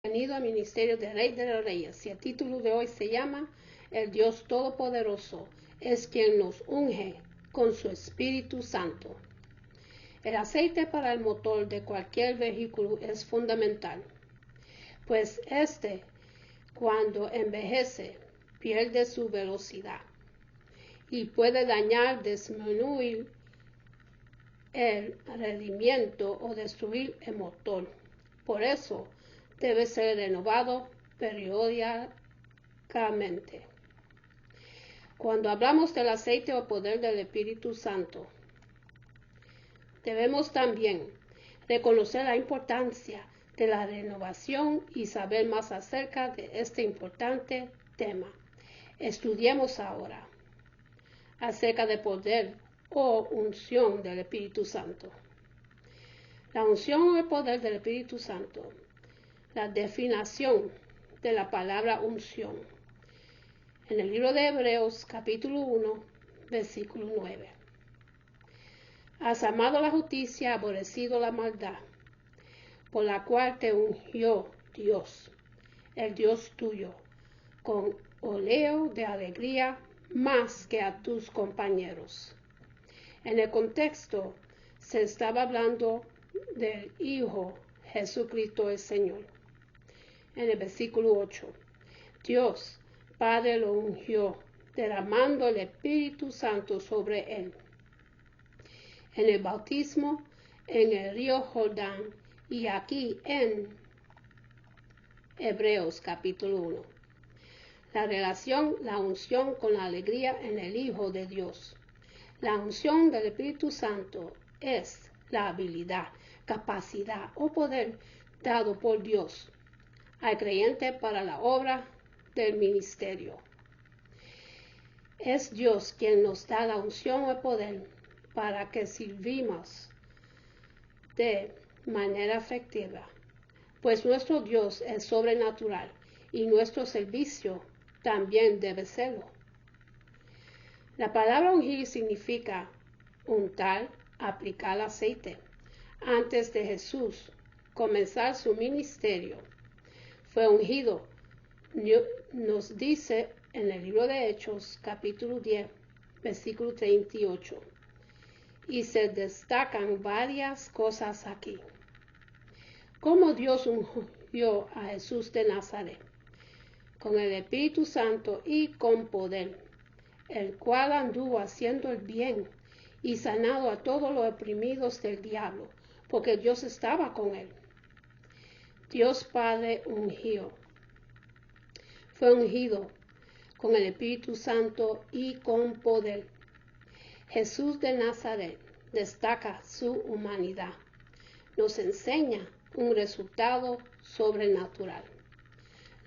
Bienvenido al Ministerio de Rey de los Reyes. Y el título de hoy se llama El Dios Todopoderoso es quien nos unge con su Espíritu Santo. El aceite para el motor de cualquier vehículo es fundamental, pues cuando envejece, pierde su velocidad y puede dañar, disminuir el rendimiento o destruir el motor. Por eso, debe ser renovado periódicamente. Cuando hablamos del aceite o poder del Espíritu Santo, debemos también reconocer la importancia de la renovación y saber más acerca de este importante tema. Estudiemos ahora acerca del poder o unción del Espíritu Santo. La unción o el poder del Espíritu Santo. La definición de la palabra unción. En el libro de Hebreos, capítulo 1, versículo 9. Has amado la justicia, aborrecido la maldad, por la cual te ungió Dios, el Dios tuyo, con óleo de alegría más que a tus compañeros. En el contexto, se estaba hablando del Hijo Jesucristo el Señor. En el versículo 8, Dios Padre lo ungió, derramando el Espíritu Santo sobre él. En el bautismo, en el río Jordán, y aquí en Hebreos capítulo 1. La relación, la unción con la alegría en el Hijo de Dios. La unción del Espíritu Santo es la habilidad, capacidad o poder dado por Dios al creyente para la obra del ministerio. Es Dios quien nos da la unción o el poder para que sirvamos de manera efectiva, pues nuestro Dios es sobrenatural y nuestro servicio también debe serlo. La palabra ungir significa untar, aplicar aceite. Antes de Jesús comenzar su ministerio, fue ungido. Nos dice en el libro de Hechos, capítulo 10, versículo 38. Y se destacan varias cosas aquí. Cómo Dios ungió a Jesús de Nazaret, con el Espíritu Santo y con poder, el cual anduvo haciendo el bien y sanado a todos los oprimidos del diablo, porque Dios estaba con él. Dios Padre fue ungido con el Espíritu Santo y con poder. Jesús de Nazaret destaca su humanidad. Nos enseña un resultado sobrenatural.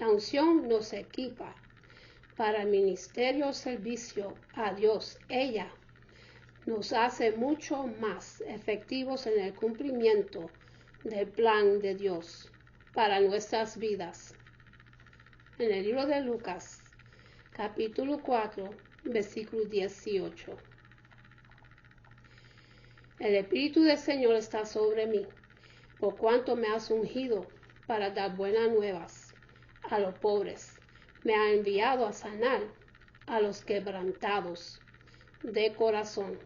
La unción nos equipa para el ministerio o servicio a Dios. Ella nos hace mucho más efectivos en el cumplimiento del plan de Dios para nuestras vidas. En el libro de Lucas, capítulo 4, versículo 18. El Espíritu del Señor está sobre mí, por cuanto me has ungido para dar buenas nuevas a los pobres. Me ha enviado a sanar a los quebrantados de corazón,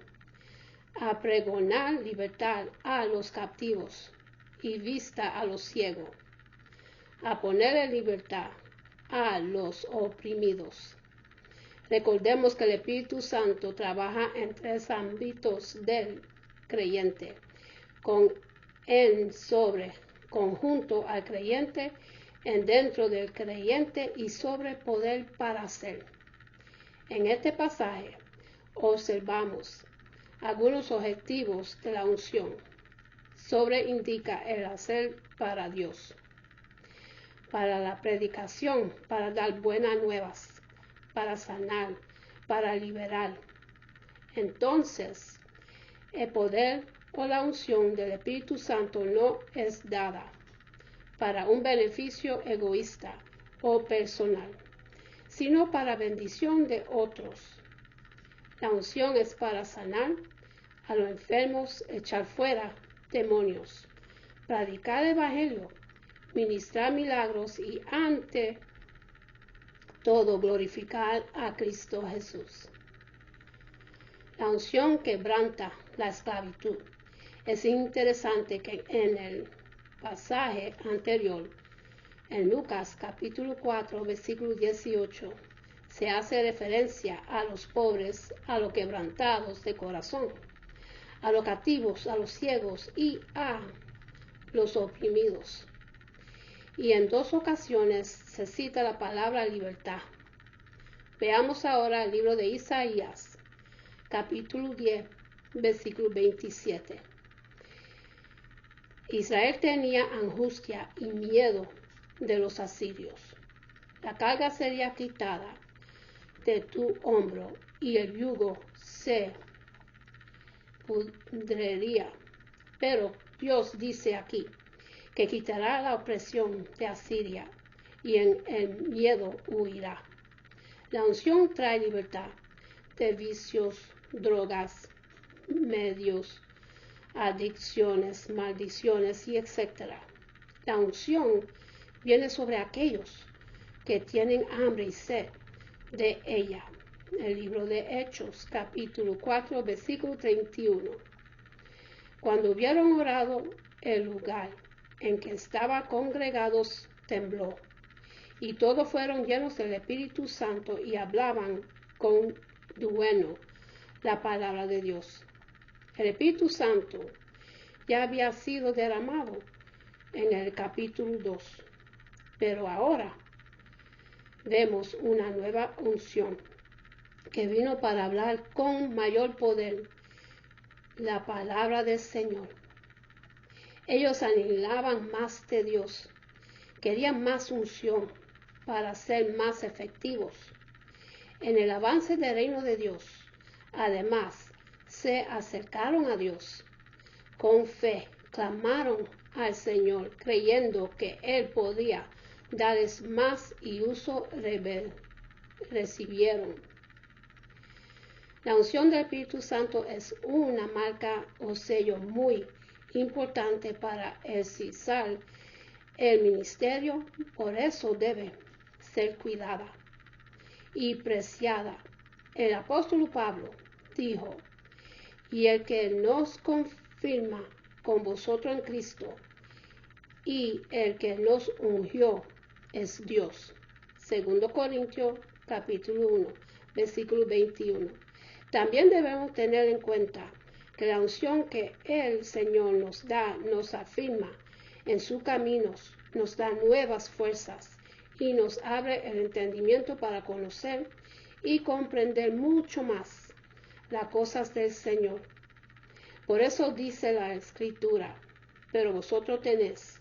a pregonar libertad a los captivos y vista a los ciegos, a poner en libertad a los oprimidos. Recordemos que el Espíritu Santo trabaja en tres ámbitos del creyente, conjunto al creyente, en dentro del creyente y sobre poder para hacer. En este pasaje observamos algunos objetivos de la unción. Indica el hacer para Dios, para la predicación, para dar buenas nuevas, para sanar, para liberar. Entonces, el poder o la unción del Espíritu Santo no es dada para un beneficio egoísta o personal, sino para bendición de otros. La unción es para sanar a los enfermos, echar fuera demonios, predicar el evangelio, ministrar milagros y ante todo glorificar a Cristo Jesús. La unción quebranta la esclavitud. Es interesante que en el pasaje anterior, en Lucas capítulo 4, versículo 18, se hace referencia a los pobres, a los quebrantados de corazón, a los cautivos, a los ciegos y a los oprimidos. Y en 2 ocasiones se cita la palabra libertad. Veamos ahora el libro de Isaías, capítulo 10, versículo 27. Israel tenía angustia y miedo de los asirios. La carga sería quitada de tu hombro y el yugo se pudriría. Pero Dios dice aquí que quitará la opresión de Asiria y en el miedo huirá. La unción trae libertad de vicios, drogas, medios, adicciones, maldiciones y etc. La unción viene sobre aquellos que tienen hambre y sed de ella. El libro de Hechos, capítulo 4, versículo 31. Cuando hubieron orado, el lugar en que estaban congregados tembló, y todos fueron llenos del Espíritu Santo y hablaban con denuedo la palabra de Dios. El Espíritu Santo ya había sido derramado en el capítulo 2, pero ahora vemos una nueva unción que vino para hablar con mayor poder la palabra del Señor. Ellos anhelaban más de Dios, querían más unción para ser más efectivos en el avance del reino de Dios. Además, se acercaron a Dios con fe, clamaron al Señor, creyendo que Él podía darles más y uso recibieron. La unción del Espíritu Santo es una marca o sello muy importante para exercer el ministerio, por eso debe ser cuidada y preciada. El apóstol Pablo dijo: y el que nos confirma con vosotros en Cristo y el que nos ungió es Dios. 2 Corintios capítulo 1, versículo 21. También debemos tener en cuenta que la unción que el Señor nos da nos afirma en sus caminos, nos da nuevas fuerzas y nos abre el entendimiento para conocer y comprender mucho más las cosas del Señor. Por eso dice la Escritura: pero vosotros tenéis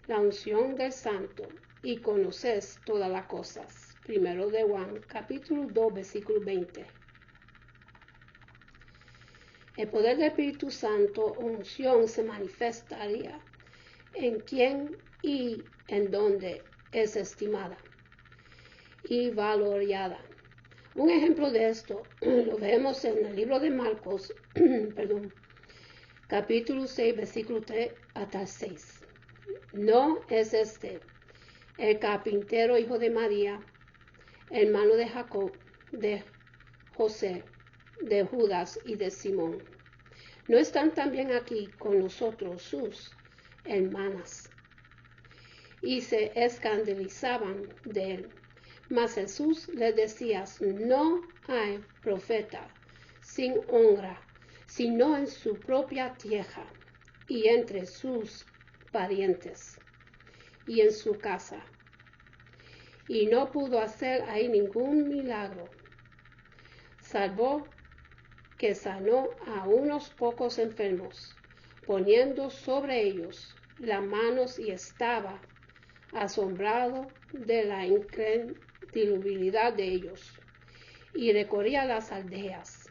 la unción del Santo y conocéis todas las cosas. 1 de Juan, capítulo 2, versículo 20. El poder del Espíritu Santo, unción, se manifestaría en quien y en donde es estimada y valorada. Un ejemplo de esto lo vemos en el libro de Marcos, capítulo 6, versículo 3 hasta 6. ¿No es este el carpintero, hijo de María, hermano de Jacob, de José, de Judas y de Simón? ¿No están también aquí con nosotros sus hermanas? Y se escandalizaban de él. Mas Jesús les decía: no hay profeta sin honra, sino en su propia tierra, y entre sus parientes, y en su casa. Y no pudo hacer ahí ningún milagro, salvo que sanó a unos pocos enfermos, poniendo sobre ellos las manos, y estaba asombrado de la incredulidad de ellos, y recorría las aldeas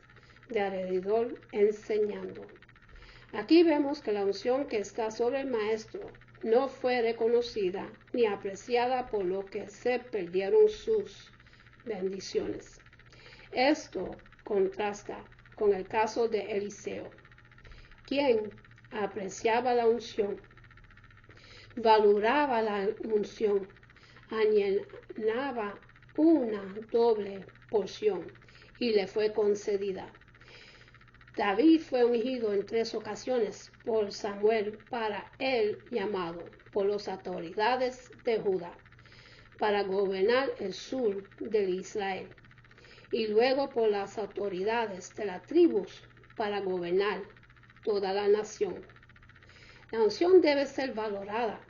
de alrededor enseñando. Aquí vemos que la unción que está sobre el maestro no fue reconocida ni apreciada, por lo que se perdieron sus bendiciones. Esto contrasta con el caso de Eliseo, quien apreciaba la unción, valoraba la unción, añadaba una doble porción y le fue concedida. David fue ungido en 3 ocasiones por Samuel para el llamado por las autoridades de Judá para gobernar el sur de Israel y luego por las autoridades de las tribus para gobernar toda la nación. La unción debe ser valorada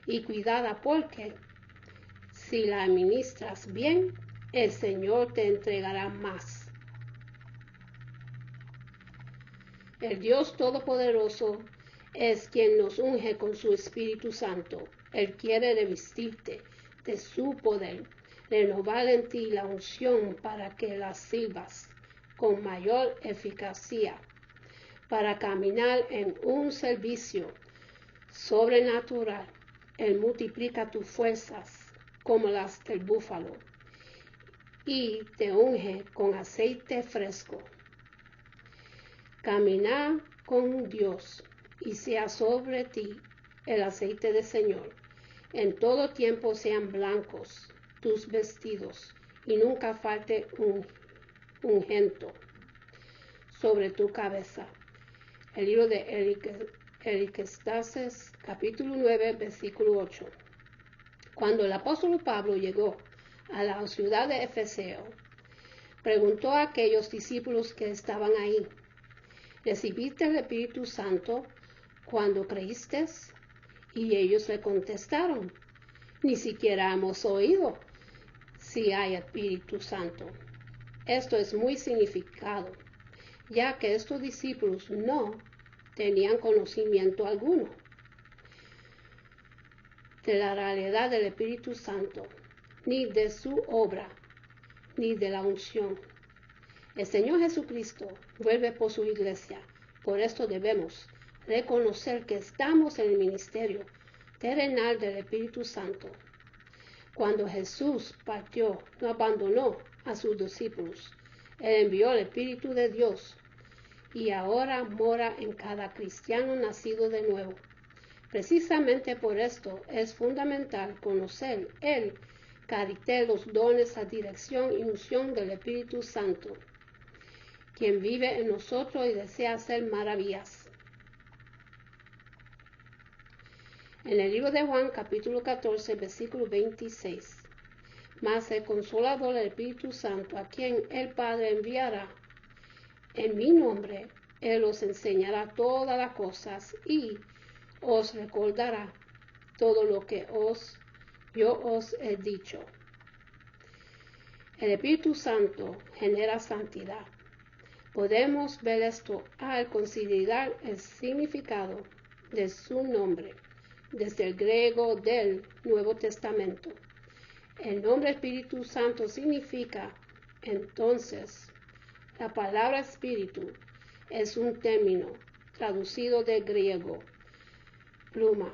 y cuidada porque si la administras bien, el Señor te entregará más. El Dios Todopoderoso es quien nos unge con su Espíritu Santo. Él quiere revestirte de su poder, renovar en ti la unción para que la sirvas con mayor eficacia, para caminar en un servicio sobrenatural. Él multiplica tus fuerzas como las del búfalo y te unge con aceite fresco. Camina con Dios y sea sobre ti el aceite del Señor. En todo tiempo sean blancos tus vestidos y nunca falte un ungüento sobre tu cabeza. El libro de Eclesiastés, capítulo 9, versículo 8. Cuando el apóstol Pablo llegó a la ciudad de Efeso, preguntó a aquellos discípulos que estaban ahí: ¿recibiste el Espíritu Santo cuando creíste? Y ellos le contestaron: ni siquiera hemos oído si hay Espíritu Santo. Esto es muy significado, ya que estos discípulos no tenían conocimiento alguno de la realidad del Espíritu Santo, ni de su obra, ni de la unción. El Señor Jesucristo vuelve por su iglesia. Por esto debemos reconocer que estamos en el ministerio terrenal del Espíritu Santo. Cuando Jesús partió, no abandonó a sus discípulos. Él envió el Espíritu de Dios y ahora mora en cada cristiano nacido de nuevo. Precisamente por esto es fundamental conocer el carácter, los dones, la dirección y unción del Espíritu Santo, quien vive en nosotros y desea hacer maravillas. En el libro de Juan, capítulo 14, versículo 26. Mas el Consolador, el Espíritu Santo, a quien el Padre enviará en mi nombre, Él os enseñará todas las cosas y os recordará todo lo que yo os he dicho. El Espíritu Santo genera santidad. Podemos ver esto al considerar el significado de su nombre desde el griego del Nuevo Testamento. El nombre Espíritu Santo significa, entonces, la palabra espíritu es un término traducido del griego pluma,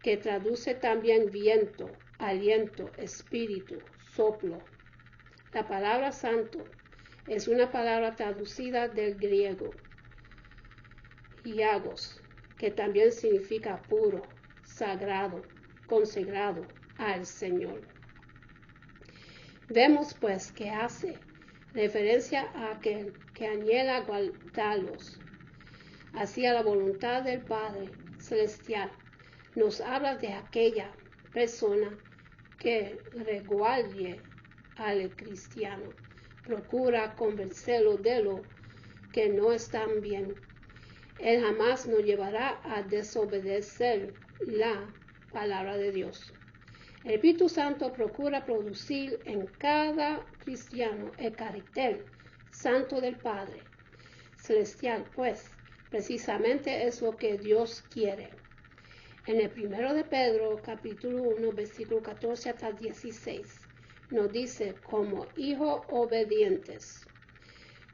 que traduce también viento, aliento, espíritu, soplo. La palabra santo es una palabra traducida del griego iagos, que también significa puro, sagrado, consagrado al Señor. Vemos pues que hace referencia a aquel que anhela guardarlos hacia la voluntad del Padre Celestial. Nos habla de aquella persona que resguarde al cristiano, procura convencerlo de lo que no está bien. Él jamás nos llevará a desobedecer la palabra de Dios. El Espíritu Santo procura producir en cada cristiano el carácter santo del Padre Celestial, pues precisamente es lo que Dios quiere. En el 1 de Pedro, capítulo 1, versículo 14 hasta 16, nos dice: como hijos obedientes,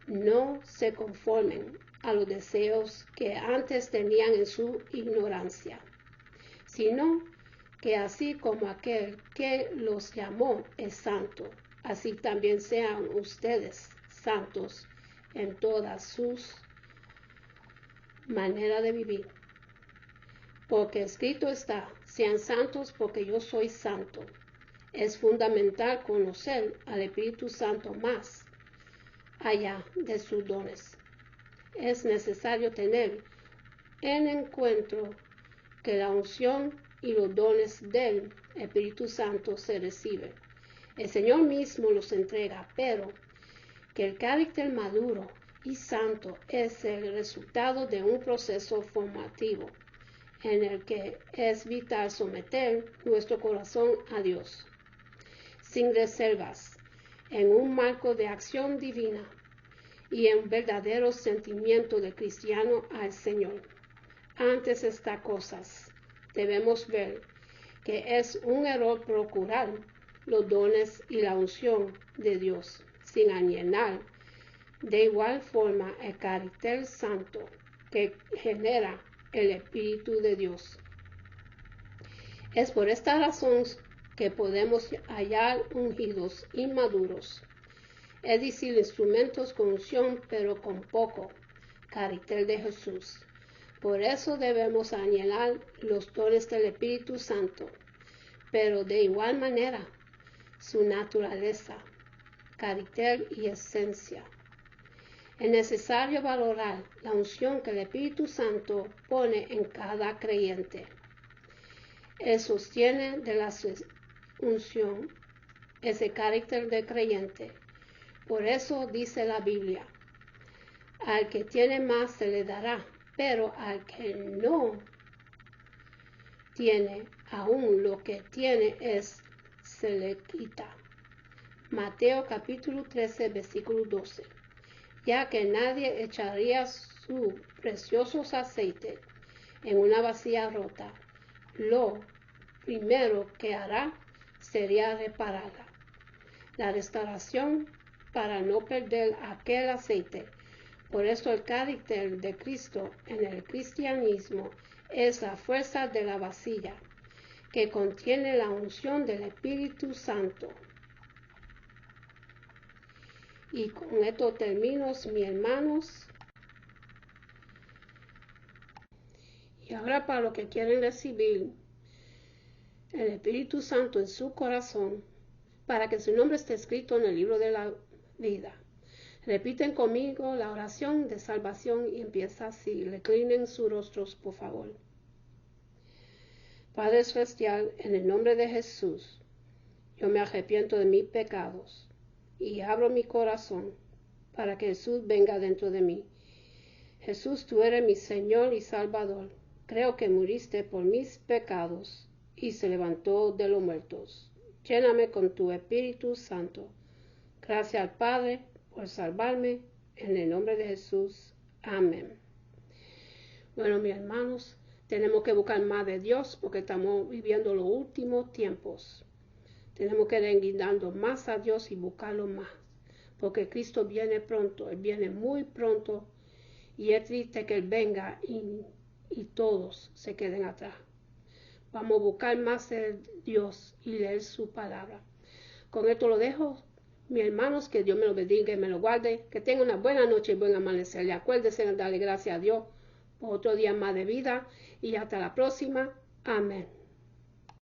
no se conformen a los deseos que antes tenían en su ignorancia, sino que así como aquel que los llamó es santo, así también sean ustedes santos en todas sus maneras de vivir. Porque escrito está, sean santos porque yo soy santo. Es fundamental conocer al Espíritu Santo más allá de sus dones. Es necesario tener en encuentro que la unción y los dones del Espíritu Santo se reciben. El Señor mismo los entrega, pero que el carácter maduro y santo es el resultado de un proceso formativo en el que es vital someter nuestro corazón a Dios, sin reservas, en un marco de acción divina y en verdadero sentimiento de cristiano al Señor. Antes estas cosas, debemos ver que es un error procurar los dones y la unción de Dios, sin alienar de igual forma el carácter santo que genera el Espíritu de Dios. Es por esta razón que podemos hallar ungidos inmaduros, es decir, instrumentos con unción pero con poco carácter de Jesús. Por eso debemos anhelar los dones del Espíritu Santo, pero de igual manera su naturaleza, carácter y esencia. Es necesario valorar la unción que el Espíritu Santo pone en cada creyente. Él sostiene de la unción ese carácter del creyente. Por eso dice la Biblia, al que tiene más se le dará, pero al que no tiene, aún lo que tiene se le quita. Mateo capítulo 13, versículo 12. Ya que nadie echaría su precioso aceite en una vasija rota, lo primero que hará sería repararla. La restauración para no perder aquel aceite. Por eso el carácter de Cristo en el cristianismo es la fuerza de la vasija, que contiene la unción del Espíritu Santo. Y con esto termino, mis hermanos. Y ahora para los que quieren recibir el Espíritu Santo en su corazón, para que su nombre esté escrito en el libro de la vida. Repiten conmigo la oración de salvación y empieza así. Reclinen sus rostros, por favor. Padre Celestial, en el nombre de Jesús, yo me arrepiento de mis pecados y abro mi corazón para que Jesús venga dentro de mí. Jesús, tú eres mi Señor y Salvador. Creo que muriste por mis pecados y se levantó de los muertos. Lléname con tu Espíritu Santo. Gracias al Padre por salvarme. En el nombre de Jesús. Amén. Bueno, mis hermanos, tenemos que buscar más de Dios porque estamos viviendo los últimos tiempos. Tenemos que ir dando más a Dios y buscarlo más. Porque Cristo viene pronto. Él viene muy pronto. Y es triste que Él venga y todos se queden atrás. Vamos a buscar más de Dios y leer su palabra. Con esto lo dejo, mis hermanos, que Dios me lo bendiga y me lo guarde. Que tengan una buena noche y buen amanecer. Y acuérdense de darle gracias a Dios por otro día más de vida. Y hasta la próxima. Amén.